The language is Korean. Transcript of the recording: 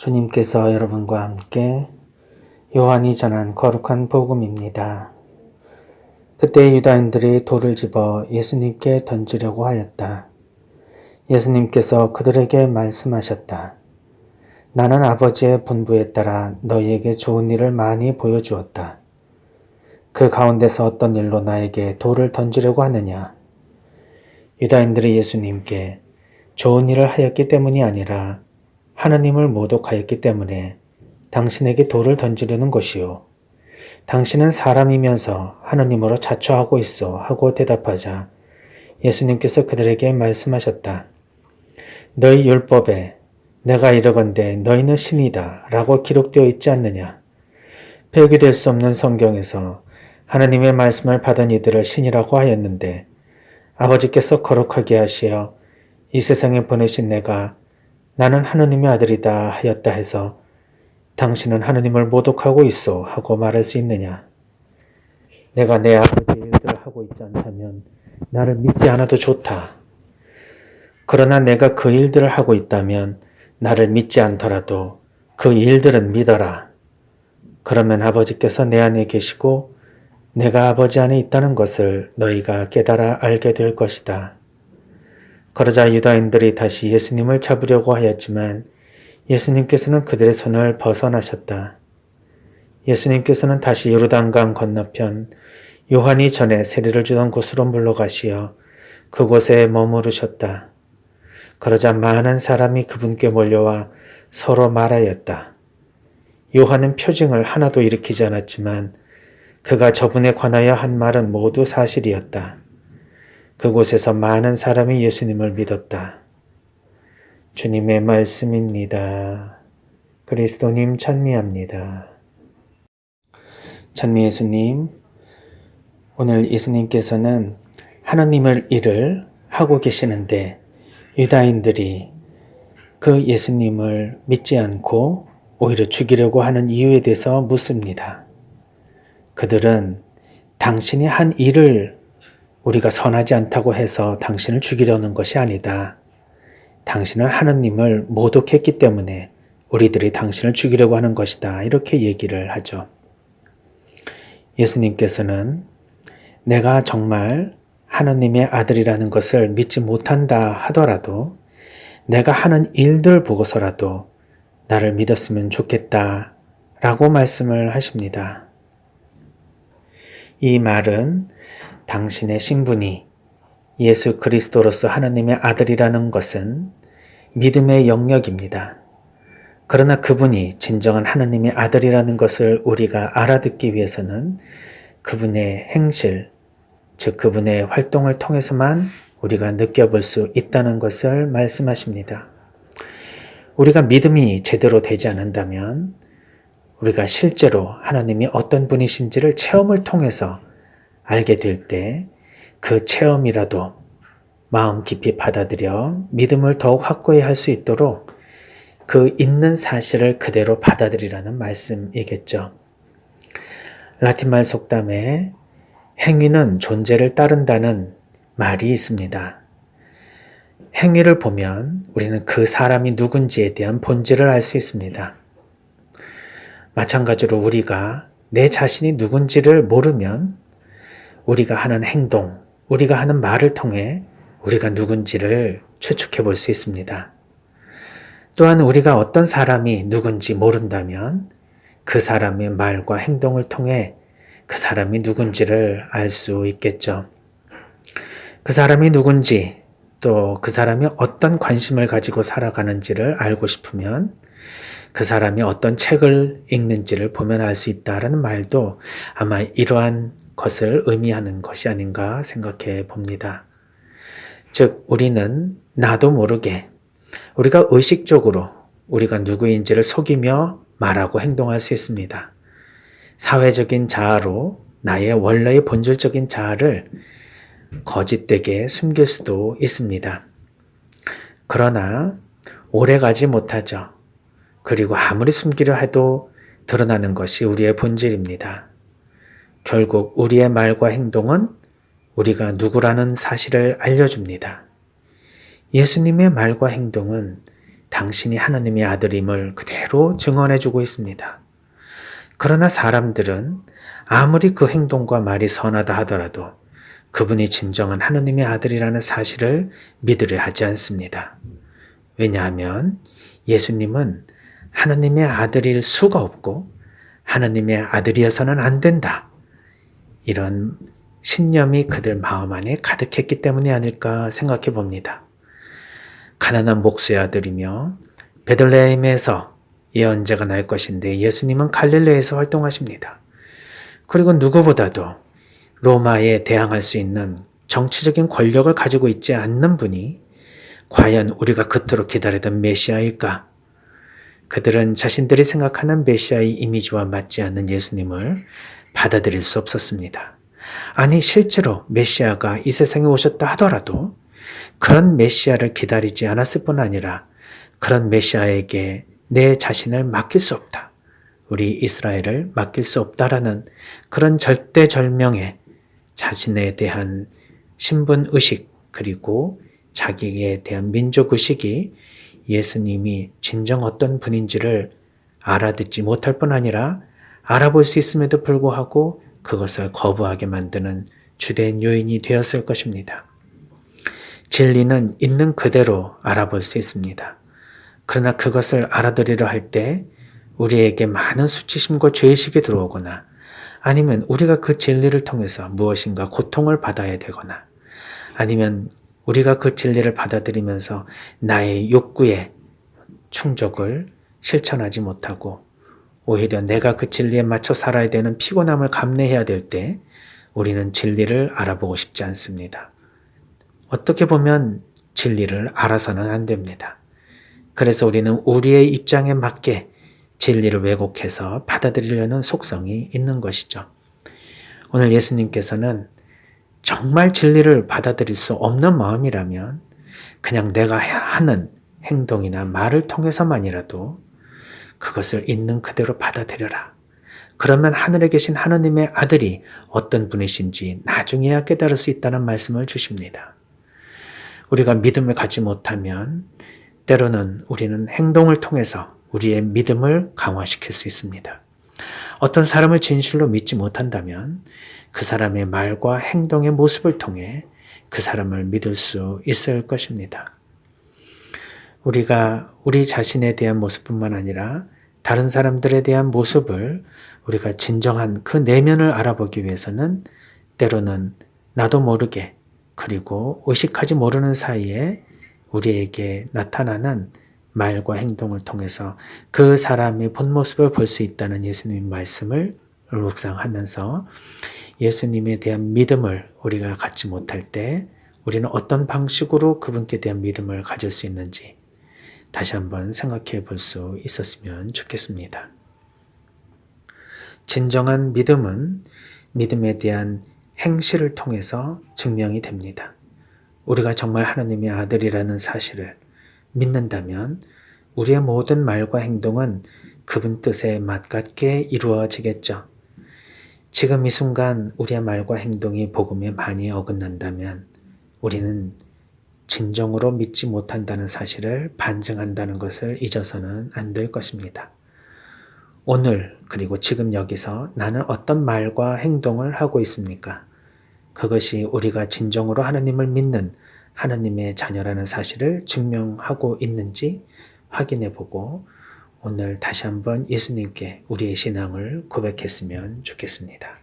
주님께서 여러분과 함께 요한이 전한 거룩한 복음입니다. 그때 유다인들이 돌을 집어 예수님께 던지려고 하였다. 예수님께서 그들에게 말씀하셨다. 나는 아버지의 분부에 따라 너희에게 좋은 일을 많이 보여주었다. 그 가운데서 어떤 일로 나에게 돌을 던지려고 하느냐? 유다인들이 예수님께 좋은 일을 하였기 때문이 아니라 하느님을 모독하였기 때문에 당신에게 돌을 던지려는 것이요. 당신은 사람이면서 하느님으로 자초하고 있어 하고 대답하자 예수님께서 그들에게 말씀하셨다. 너희 율법에 내가 이르건대 너희는 신이다 라고 기록되어 있지 않느냐. 폐기될 수 없는 성경에서 하느님의 말씀을 받은 이들을 신이라고 하였는데 아버지께서 거룩하게 하시어 이 세상에 보내신 내가 나는 하느님의 아들이다 하였다 해서 당신은 하느님을 모독하고 있어 하고 말할 수 있느냐. 내가 내 아버지의 일들을 하고 있지 않다면 나를 믿지 않아도 좋다. 그러나 내가 그 일들을 하고 있다면 나를 믿지 않더라도 그 일들은 믿어라. 그러면 아버지께서 내 안에 계시고 내가 아버지 안에 있다는 것을 너희가 깨달아 알게 될 것이다. 그러자 유다인들이 다시 예수님을 잡으려고 하였지만 예수님께서는 그들의 손을 벗어나셨다. 예수님께서는 다시 요르단강 건너편 요한이 전에 세례를 주던 곳으로 물러가시어 그곳에 머무르셨다. 그러자 많은 사람이 그분께 몰려와 서로 말하였다. 요한은 표징을 하나도 일으키지 않았지만 그가 저분에 관하여 한 말은 모두 사실이었다. 그곳에서 많은 사람이 예수님을 믿었다. 주님의 말씀입니다. 그리스도님 찬미합니다. 찬미 예수님, 오늘 예수님께서는 하나님의 일을 하고 계시는데 유다인들이 그 예수님을 믿지 않고 오히려 죽이려고 하는 이유에 대해서 묻습니다. 그들은 당신이 한 일을 우리가 선하지 않다고 해서 당신을 죽이려는 것이 아니다. 당신은 하느님을 모독했기 때문에 우리들이 당신을 죽이려고 하는 것이다. 이렇게 얘기를 하죠. 예수님께서는 내가 정말 하느님의 아들이라는 것을 믿지 못한다 하더라도 내가 하는 일들 보고서라도 나를 믿었으면 좋겠다 라고 말씀을 하십니다. 이 말은 당신의 신분이 예수 그리스도로서 하나님의 아들이라는 것은 믿음의 영역입니다. 그러나 그분이 진정한 하나님의 아들이라는 것을 우리가 알아듣기 위해서는 그분의 행실, 즉 그분의 활동을 통해서만 우리가 느껴볼 수 있다는 것을 말씀하십니다. 우리가 믿음이 제대로 되지 않는다면 우리가 실제로 하나님이 어떤 분이신지를 체험을 통해서 알게 될 때 그 체험이라도 마음 깊이 받아들여 믿음을 더욱 확고히 할 수 있도록 그 있는 사실을 그대로 받아들이라는 말씀이겠죠. 라틴말 속담에 행위는 존재를 따른다는 말이 있습니다. 행위를 보면 우리는 그 사람이 누군지에 대한 본질을 알 수 있습니다. 마찬가지로 우리가 내 자신이 누군지를 모르면 우리가 하는 행동, 우리가 하는 말을 통해 우리가 누군지를 추측해 볼 수 있습니다. 또한 우리가 어떤 사람이 누군지 모른다면 그 사람의 말과 행동을 통해 그 사람이 누군지를 알 수 있겠죠. 그 사람이 누군지 또 그 사람이 어떤 관심을 가지고 살아가는지를 알고 싶으면 그 사람이 어떤 책을 읽는지를 보면 알 수 있다라는 말도 아마 이러한 것을 의미하는 것이 아닌가 생각해 봅니다. 즉 우리는 나도 모르게 우리가 의식적으로 우리가 누구인지를 속이며 말하고 행동할 수 있습니다. 사회적인 자아로 나의 원래의 본질적인 자아를 거짓되게 숨길 수도 있습니다. 그러나 오래가지 못하죠. 그리고 아무리 숨기려 해도 드러나는 것이 우리의 본질입니다. 결국 우리의 말과 행동은 우리가 누구라는 사실을 알려줍니다. 예수님의 말과 행동은 당신이 하나님의 아들임을 그대로 증언해주고 있습니다. 그러나 사람들은 아무리 그 행동과 말이 선하다 하더라도 그분이 진정한 하나님의 아들이라는 사실을 믿으려 하지 않습니다. 왜냐하면 예수님은 하나님의 아들일 수가 없고 하나님의 아들이어서는 안 된다. 이런 신념이 그들 마음 안에 가득했기 때문이 아닐까 생각해 봅니다. 가난한 목수의 아들이며 베들레헴에서 예언자가 날 것인데 예수님은 갈릴레에서 활동하십니다. 그리고 누구보다도 로마에 대항할 수 있는 정치적인 권력을 가지고 있지 않는 분이 과연 우리가 그토록 기다리던 메시아일까? 그들은 자신들이 생각하는 메시아의 이미지와 맞지 않는 예수님을 받아들일 수 없었습니다. 아니 실제로 메시아가 이 세상에 오셨다 하더라도 그런 메시아를 기다리지 않았을 뿐 아니라 그런 메시아에게 내 자신을 맡길 수 없다. 우리 이스라엘을 맡길 수 없다라는 그런 절대절명의 자신에 대한 신분의식 그리고 자기에 대한 민족의식이 예수님이 진정 어떤 분인지를 알아듣지 못할 뿐 아니라 알아볼 수 있음에도 불구하고 그것을 거부하게 만드는 주된 요인이 되었을 것입니다. 진리는 있는 그대로 알아볼 수 있습니다. 그러나 그것을 알아들으려 할 때 우리에게 많은 수치심과 죄의식이 들어오거나 아니면 우리가 그 진리를 통해서 무엇인가 고통을 받아야 되거나 아니면 우리가 그 진리를 받아들이면서 나의 욕구에 충족을 실천하지 못하고 오히려 내가 그 진리에 맞춰 살아야 되는 피곤함을 감내해야 될 때 우리는 진리를 알아보고 싶지 않습니다. 어떻게 보면 진리를 알아서는 안 됩니다. 그래서 우리는 우리의 입장에 맞게 진리를 왜곡해서 받아들이려는 속성이 있는 것이죠. 오늘 예수님께서는 정말 진리를 받아들일 수 없는 마음이라면 그냥 내가 하는 행동이나 말을 통해서만이라도 그것을 있는 그대로 받아들여라. 그러면 하늘에 계신 하나님의 아들이 어떤 분이신지 나중에야 깨달을 수 있다는 말씀을 주십니다. 우리가 믿음을 갖지 못하면 때로는 우리는 행동을 통해서 우리의 믿음을 강화시킬 수 있습니다. 어떤 사람을 진실로 믿지 못한다면 그 사람의 말과 행동의 모습을 통해 그 사람을 믿을 수 있을 것입니다. 우리가 우리 자신에 대한 모습뿐만 아니라 다른 사람들에 대한 모습을 우리가 진정한 그 내면을 알아보기 위해서는 때로는 나도 모르게 그리고 의식하지 모르는 사이에 우리에게 나타나는 말과 행동을 통해서 그 사람의 본 모습을 볼 수 있다는 예수님의 말씀을 묵상하면서 예수님에 대한 믿음을 우리가 갖지 못할 때 우리는 어떤 방식으로 그분께 대한 믿음을 가질 수 있는지 다시 한번 생각해 볼 수 있었으면 좋겠습니다. 진정한 믿음은 믿음에 대한 행실을 통해서 증명이 됩니다. 우리가 정말 하나님의 아들이라는 사실을 믿는다면 우리의 모든 말과 행동은 그분 뜻에 맞게 이루어지겠죠. 지금 이 순간 우리의 말과 행동이 복음에 많이 어긋난다면 우리는 진정으로 믿지 못한다는 사실을 반증한다는 것을 잊어서는 안 될 것입니다. 오늘 그리고 지금 여기서 나는 어떤 말과 행동을 하고 있습니까? 그것이 우리가 진정으로 하나님을 믿는 하나님의 자녀라는 사실을 증명하고 있는지 확인해 보고 오늘 다시 한번 예수님께 우리의 신앙을 고백했으면 좋겠습니다.